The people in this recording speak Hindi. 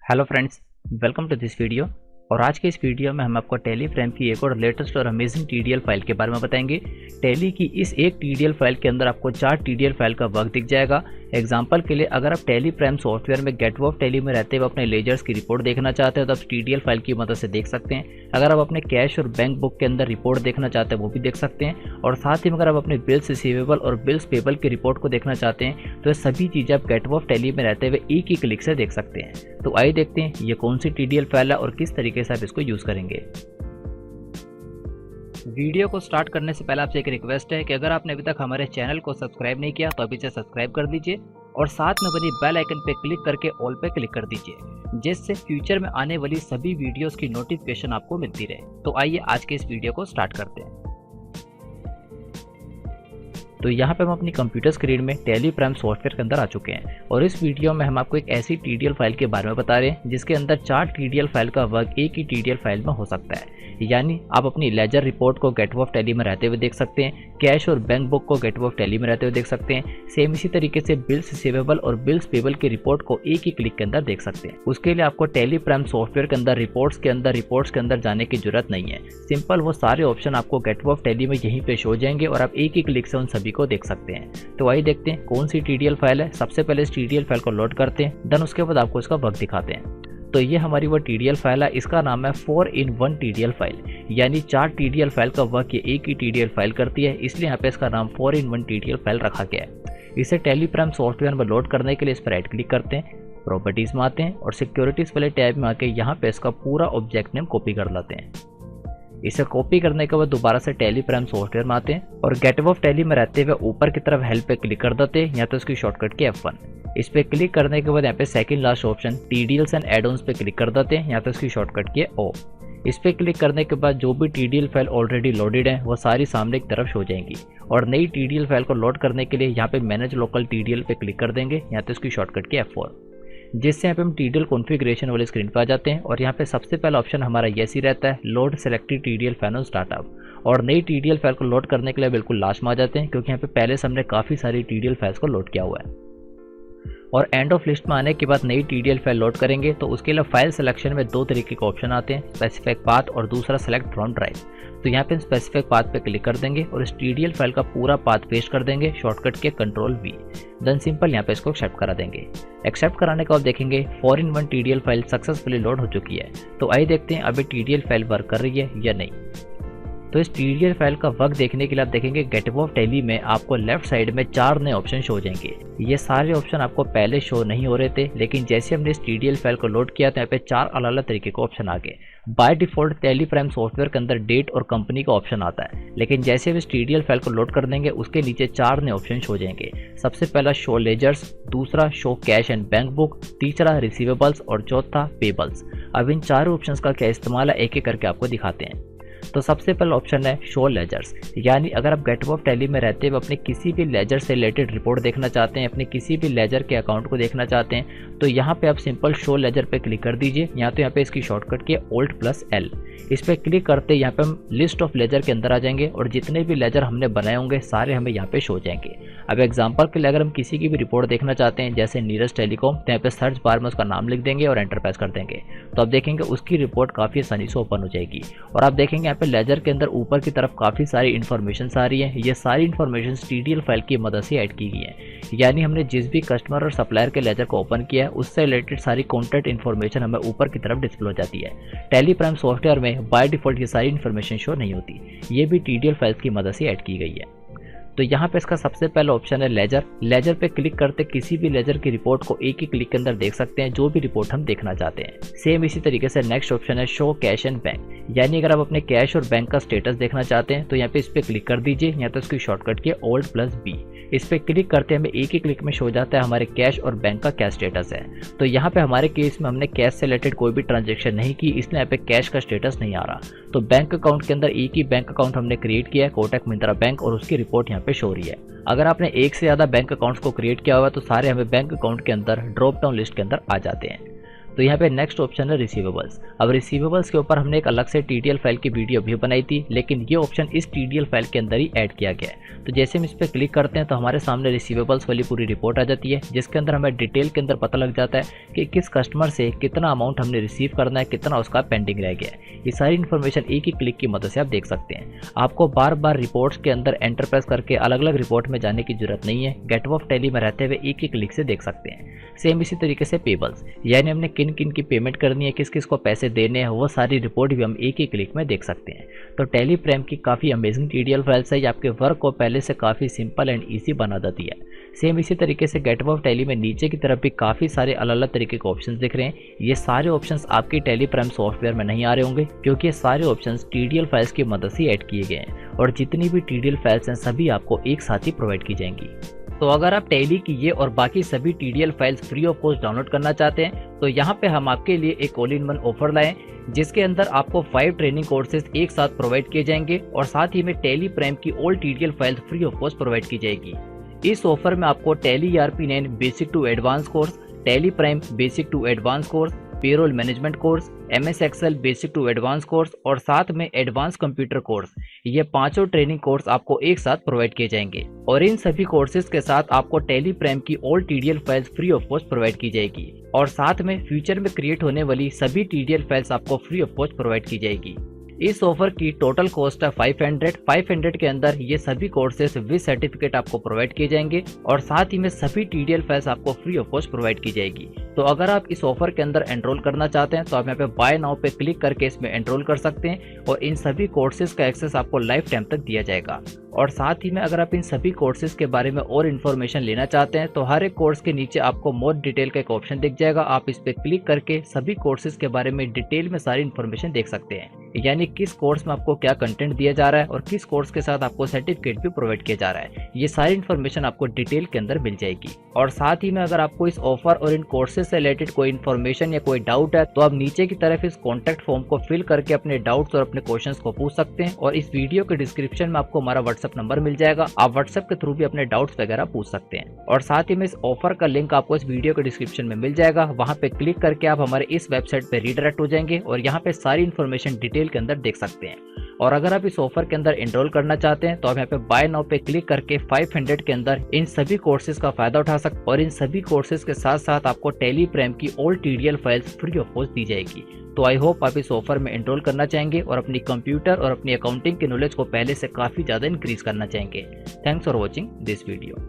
Hello friends, welcome to this video. और आज के इस वीडियो में हम आपको टैली फ्रेम की एक और लेटेस्ट और अमेजिंग टीडीएल फाइल के बारे में बताएंगे। टैली की इस एक टीडीएल फाइल के अंदर आपको 4 टीडीएल फाइल का वर्क दिख जाएगा। एग्जांपल के लिए अगर आप टैली फ्रेम सॉफ्टवेयर में गेटवे ऑफ टैली में रहते हुए अपने लेजर्स की रिपोर्ट देखना चाहते हैं तो आप टीडीएल फाइल की मदद से देख सकते हैं। अगर आप अपने कैश और बैंक बुक के अंदर रिपोर्ट देखना चाहते हैं वो भी देख सकते हैं। और साथ ही अगर आप अपने बिल्स रिसीवेबल और बिल्स पेबल की रिपोर्ट को देखना चाहते हैं तो ये सभी चीज़ें आप गेटवे ऑफ टैली में रहते हुए एक ही क्लिक से देख सकते हैं। तो आइए देखते हैं ये कौन सी टीडीएल फाइल है और किस तरीके से आप इसको यूज़ करेंगे। वीडियो को स्टार्ट करने से पहले आपसे एक रिक्वेस्ट है कि अगर आपने अभी तक हमारे चैनल को सब्सक्राइब नहीं किया तो अभी से सब्सक्राइब कर दीजिए और साथ में बनी बेल आइकन पे क्लिक करके ऑल पे क्लिक कर दीजिए, जिससे फ्यूचर में आने वाली सभी वीडियोस की नोटिफिकेशन आपको मिलती रहे। तो आइए आज के इस वीडियो को स्टार्ट करते हैं। तो यहाँ पे हम अपनी कंप्यूटर स्क्रीन में टैली फ्रेम सॉफ्टवेयर के अंदर आ चुके हैं और इस वीडियो में हम आपको एक ऐसी टीडीएल फाइल के बारे में बता रहे हैं जिसके अंदर 4 टीडीएल फाइल का वर्क एक ही टीडीएल फाइल में हो सकता है। यानी आप अपनी लेजर रिपोर्ट को गेटवे ऑफ टैली में रहते हुए देख सकते हैं, कैश और बैंक बुक को गेटवे ऑफ टैली में रहते हुए देख सकते हैं। सेम इसी तरीके से बिल्स रिसीवेबल और बिल्स पेबल की रिपोर्ट को एक ही क्लिक के अंदर देख सकते हैं। उसके लिए आपको टैली फ्रेम सॉफ्टवेयर के अंदर रिपोर्ट्स के अंदर जाने की जरूरत नहीं है। सिंपल वो सारे ऑप्शन आपको गेटवे ऑफ टैली में यहीं पे शो हो जाएंगे और आप एक ही क्लिक से उन सभी को देख सकते हैं। तो आइए देखते हैं कौन सी टीडीएल फाइल है। सबसे पहले इस टीडीएल फाइल को लोड करते हैं, देन उसके बाद आपको इसका वर्क दिखाते हैं। तो ये हमारी वो टीडीएल फाइल है, इसका नाम है 4-in-1 टीडीएल फाइल। यानी 4 टीडीएल फाइल का वर्क ये एक ही टीडीएल फाइल करती है, इसलिए यहाँ पे इसका नाम 4-in-1 टीडीएल फाइल रखा गया है। इसे टैली फ्रेम सॉफ्टवेयर में लोड करने के लिए इस पर राइट क्लिक करते हैं, प्रॉपर्टीज में आते हैं और सिक्योरिटीज वाले टैब में आके यहाँ पे इसका पूरा ऑब्जेक्ट नेम कॉपी कर लेते हैं। इसे कॉपी करने के बाद दोबारा से टैली फ्रेम सॉफ्टवेयर में आते हैं और गेटवे ऑफ टैली में रहते हुए ऊपर की तरफ हेल्प पे क्लिक कर देते हैं, या तो इसकी शॉर्टकट की F1। इस पे क्लिक करने के बाद यहाँ पे second last option TDLs and add-ons पे क्लिक कर देते हैं, या तो इसकी शॉर्टकट की O। इस पे क्लिक करने के बाद जो भी टीडीएल फाइल ऑलरेडी लोडेड है वो सारी सामने की तरफ हो जाएंगी और नई टीडीएल फाइल को लोड करने के लिए यहाँ पे मैनेज लोकल टीडीएल पे क्लिक कर देंगे, या तो इसकी शॉर्टकट की F4, जिससे यहाँ पे हम टीडीएल कॉन्फ़िगरेशन वाले स्क्रीन पर आ जाते हैं। और यहाँ पे सबसे पहला ऑप्शन हमारा यस ही रहता है, load selected TDL file on startup. और नई टीडीएल फाइल को लोड करने के लिए बिल्कुल लास्ट में आ जाते हैं, क्योंकि यहाँ पे पहले से हमने काफ़ी सारी टीडीएल फाइल्स को लोड किया हुआ है। और एंड ऑफ लिस्ट में आने के बाद नई टीडीएल फाइल लोड करेंगे तो उसके लिए फाइल सिलेक्शन में 2 तरीके के ऑप्शन आते हैं, स्पेसिफिक पाथ और दूसरा सेलेक्ट फ्रॉम ड्राइव। तो यहाँ पे स्पेसिफिक पाथ पे क्लिक कर देंगे और इस टीडीएल फाइल का पूरा पाथ पेस्ट कर देंगे, शॉर्टकट के Ctrl+V। देन सिंपल यहाँ पे इसको एक्सेप्ट करा देंगे। एक्सेप्ट कराने के बाद देखेंगे 4-in-1 TDL file successfully load हो चुकी है। तो आइए देखते हैं अभी टीडीएल फाइल वर्क कर रही है या नहीं। तो इस टीडीएल फाइल का वर्क देखने के लिए आप देखेंगे गेटवे ऑफ टैली में आपको लेफ्ट साइड में 4 नए ऑप्शन शो हो जाएंगे। ये सारे ऑप्शन आपको पहले शो नहीं हो रहे थे, लेकिन जैसे हमने इस टीडीएल फाइल को लोड किया तो यहाँ पे 4 अलग अलग तरीके के ऑप्शन आ गए। By default tally frame software के अंदर डेट और कंपनी का ऑप्शन आता है, लेकिन जैसे हम इस टीडीएल फाइल को लोड कर देंगे उसके नीचे 4 नए ऑप्शन हो जाएंगे। सबसे पहला शो लेजर्स, दूसरा show cash and bank book, तीसरा रिसीवेबल्स और चौथा पेबल्स। अब इन चारों ऑप्शंस का क्या इस्तेमाल है एक एक करके आपको दिखाते हैं। तो सबसे पहला ऑप्शन है शो लेजर्स। यानी अगर आप गेटवे ऑफ टैली में रहते हुए अपने किसी भी लेजर से रिलेटेड रिपोर्ट देखना चाहते हैं, अपने किसी भी लेजर के अकाउंट को देखना चाहते हैं, तो यहाँ पे आप सिंपल शो लेजर पे क्लिक कर दीजिए, या तो यहाँ पे इसकी शॉर्टकट की Alt+L। इस पर क्लिक करते यहाँ पे हम लिस्ट ऑफ लेजर के अंदर आ जाएंगे और जितने भी लेजर हमने बनाए होंगे सारे हमें यहाँ पे शो हो जाएंगे। अब एग्जाम्पल के लिए अगर हम किसी की भी रिपोर्ट देखना चाहते हैं जैसे नीरज टेलीकॉम, तो यहाँ पे सर्च बार में उसका नाम लिख देंगे और एंटर प्रेस कर देंगे, तो आप देखेंगे उसकी रिपोर्ट काफ़ी आसानी से ओपन हो जाएगी। और आप देखेंगे यहाँ पे लेजर के अंदर ऊपर की तरफ काफ़ी सारी इन्फॉर्मेशन आ रही है। ये सारी इन्फॉर्मेशन टीडीएल फाइल की मदद से ऐड की गई है। यानी हमने जिस भी कस्टमर और सप्लायर के लेजर को ओपन किया है उससे रिलेटेड सारी कॉन्टैक्ट इन्फॉर्मेशन हमें ऊपर की तरफ डिस्प्ले हो जाती है। टैली फ्रेम सॉफ्टवेयर में बाय डिफॉल्ट ये सारी इन्फॉर्मेशन शो नहीं होती, ये भी टीडीएल फाइल्स की मदद से ऐड की गई है। तो यहाँ पे इसका सबसे पहला ऑप्शन है लेजर। लेजर पे क्लिक करते किसी भी लेजर की रिपोर्ट को एक ही क्लिक के अंदर देख सकते हैं, जो भी रिपोर्ट हम देखना चाहते हैं। सेम इसी तरीके से नेक्स्ट ऑप्शन है शो कैश एंड बैंक। यानी अगर आप अपने कैश और बैंक का स्टेटस देखना चाहते हैं तो यहाँ पे इस पे क्लिक कर दीजिए, या तो इसकी शॉर्टकट की Alt+B। इस पे क्लिक करते हमें एक ही क्लिक में शो जाता है हमारे कैश और बैंक का क्या स्टेटस है। तो यहाँ पे हमारे केस में हमने कैश से रिलेटेड कोई भी ट्रांजेक्शन नहीं की, इसलिए यहाँ पे कैश का स्टेटस नहीं आ रहा। तो बैंक अकाउंट के अंदर एक ही बैंक अकाउंट हमने क्रिएट किया है, कोटक महिंद्रा बैंक, और उसकी रिपोर्ट यहाँ पे शो हो रही है। अगर आपने एक से ज़्यादा बैंक अकाउंट्स को क्रिएट किया हुआ तो सारे हमें बैंक अकाउंट के अंदर ड्रॉप डाउन लिस्ट के अंदर आ जाते हैं। तो यहाँ पे नेक्स्ट ऑप्शन है रिसीवेबल्स। अब रिसीवेबल्स के ऊपर हमने एक अलग से टीडीएल फाइल की वीडियो भी बनाई थी, लेकिन ये ऑप्शन इस टीडीएल फाइल के अंदर ही ऐड किया गया है। तो जैसे हम इस पर क्लिक करते हैं तो हमारे सामने रिसीवेबल्स वाली पूरी रिपोर्ट आ जाती है, जिसके अंदर हमें डिटेल के अंदर पता लग जाता है कि किस कस्टमर से कितना अमाउंट हमने रिसीव करना है, कितना उसका पेंडिंग रह गया है। ये सारी इन्फॉर्मेशन एक ही क्लिक की मदद से आप देख सकते हैं। आपको बार बार रिपोर्ट्स के अंदर एंटर प्रेस करके अलग अलग रिपोर्ट में जाने की जरूरत नहीं है, गेटवे ऑफ टैली में रहते हुए एक ही क्लिक से देख सकते हैं। सेम इसी तरीके से पेबल्स, यानी हमने किन किन की पेमेंट करनी है, किस किस को पैसे देने हैं, वो सारी रिपोर्ट भी हम एक ही क्लिक में देख सकते हैं। तो टैली प्राइम की काफ़ी अमेजिंग टीडीएल फाइल्स है, ये आपके वर्क को पहले से काफ़ी सिंपल एंड ईजी बना देती है। सेम इसी तरीके से गेटवे ऑफ टैली में नीचे की तरफ भी काफ़ी सारे अलग अलग तरीके के ऑप्शंस दिख रहे हैं। ये सारे ऑप्शंस आपके टैली प्राइम सॉफ्टवेयर में नहीं आ रहे होंगे, क्योंकि ये सारे ऑप्शंस टीडीएल फाइल्स की मदद से ऐड किए गए हैं, और जितनी भी टीडीएल फाइल्स हैं सभी आपको एक साथ ही प्रोवाइड की जाएंगी। तो अगर आप टैली की ये और बाकी सभी TDL files free of cost download करना चाहते हैं, तो यहाँ पे हम आपके लिए एक ऑल इन वन ऑफर लाए, जिसके अंदर आपको 5 ट्रेनिंग कोर्सेज एक साथ प्रोवाइड किए जाएंगे, और साथ ही में टैली प्राइम की all TDL files free of cost provide की जाएगी। इस ऑफर में आपको Tally ERP9 basic to advance course, Tally Prime basic to advance course, payroll management course, MS Excel basic to advance course और साथ में एडवांस कंप्यूटर कोर्स, ये पांचों ट्रेनिंग कोर्स आपको एक साथ प्रोवाइड किए जाएंगे। और इन सभी कोर्सेज के साथ आपको टैली प्राइम की all TDL files free of cost provide की जाएगी, और साथ में फ्यूचर में क्रिएट होने वाली सभी टीडीएल फाइल्स आपको फ्री ऑफ कॉस्ट प्रोवाइड की जाएगी। इस ऑफर की टोटल कॉस्ट है 500 के अंदर ये सभी कोर्सेज विद सर्टिफिकेट आपको प्रोवाइड किए जाएंगे, और साथ ही में सभी टीडीएल फाइल्स आपको फ्री ऑफ कॉस्ट प्रोवाइड की जाएगी। तो अगर आप इस ऑफर के अंदर एनरोल करना चाहते हैं तो आप यहाँ पे बाय नाउ पे क्लिक करके इसमें एनरोल कर सकते हैं, और इन सभी कोर्सेज का एक्सेस आपको लाइफ टाइम तक दिया जाएगा। और साथ ही में अगर आप इन सभी कोर्सेज के बारे में और इन्फॉर्मेशन लेना चाहते हैं तो हर एक कोर्स के नीचे आपको मोर डिटेल का एक ऑप्शन दिख जाएगा, आप इस पे क्लिक करके सभी कोर्सेज के बारे में डिटेल में सारी इन्फॉर्मेशन देख सकते हैं, यानी किस कोर्स में आपको क्या कंटेंट दिया जा रहा है और किस कोर्स के साथ आपको सर्टिफिकेट भी प्रोवाइड किया जा रहा है। ये सारी इन्फॉर्मेशन आपको डिटेल के अंदर मिल जाएगी। और साथ ही में अगर आपको इस ऑफर और इन कोर्सेज से रिलेटेड कोई इन्फॉर्मेशन या कोई डाउट है तो आप नीचे की तरफ इस कॉन्टैक्ट फॉर्म को फिल करके अपने डाउट्स और अपने क्वेश्चंस को पूछ सकते हैं, और इस वीडियो के डिस्क्रिप्शन में आपको हमारा व्हाट्सएप नंबर मिल जाएगा, आप व्हाट्सएप के थ्रू भी अपने डाउट्स वगैरह पूछ सकते हैं। और साथ ही में इस ऑफर का लिंक आपको इस वीडियो के डिस्क्रिप्शन में मिल जाएगा, वहां पे क्लिक करके आप हमारे इस वेबसाइट पे रीडायरेक्ट हो जाएंगे और यहाँ पे सारी इन्फॉर्मेशन डिटेल के अंदर देख सकते हैं। और अगर आप इस ऑफर के अंदर एनरोल करना चाहते हैं तो आप यहाँ पे बाय नाउ पे क्लिक करके 500 के अंदर इन सभी कोर्सेज का फायदा उठा सकते हैं, और इन सभी कोर्सेज के साथ साथ आपको टैली प्राइम की all TDL files free of cost दी जाएगी। तो आई होप आप इस ऑफर में एनरोल करना चाहेंगे और अपनी कंप्यूटर और अपनी अकाउंटिंग की नॉलेज को पहले से काफी ज्यादा इंक्रीज करना चाहेंगे। Thanks for watching this video.